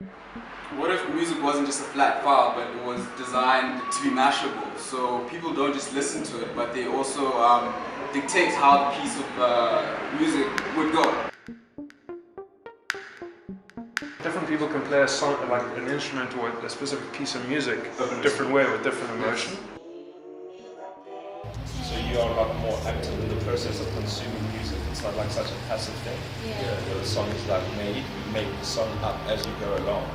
What if music wasn't just a flat file, but it was designed to be mashable? So people don't just listen to it, but they also dictate how the piece of music would go. Different people can play a song, like an instrument or a specific piece of music, a different way with different emotion. So you are a lot more active in the process of consuming music. It's not like such a passive thing. Where the song is like made, you make the song up as you go along.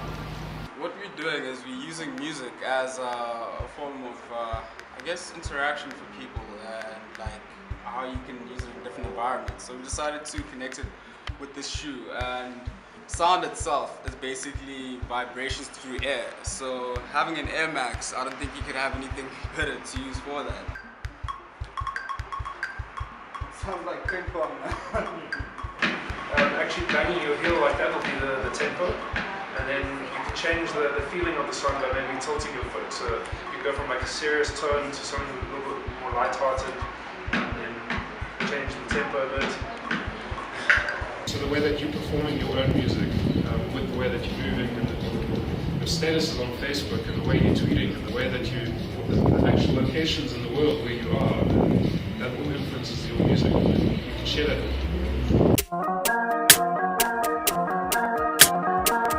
What we're doing is we're using music as a form of, I guess, interaction for people and like how you can use it in different environments. So we decided to connect it with this shoe, and sound itself is basically vibrations through air. So having an Air Max, I don't think you could have anything better to use for that. Sounds like ping pong. Actually banging your heel like that will be the tempo, and then you can change the feeling of the song by maybe tilting your foot. So you go from like a serious tone to something a little bit more light-hearted, and then change the tempo a bit. So the way that you're performing your own music, with the way that you're moving, and your statuses on Facebook, and the way you're tweeting, and the way that the actual locations in the world where you are, that all influences your music. You can share that with people.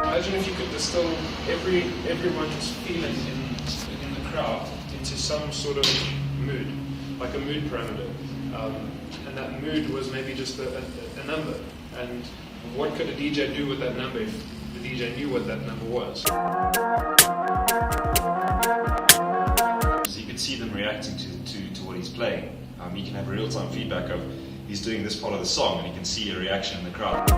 Imagine if you could distill everyone's feeling in the crowd into some sort of mood, like a mood parameter. And that mood was maybe just a number. And what could a DJ do with that number if the DJ knew what that number was? So you could see them reacting to what he's playing. You can have real-time feedback of he's doing this part of the song, and you can see a reaction in the crowd.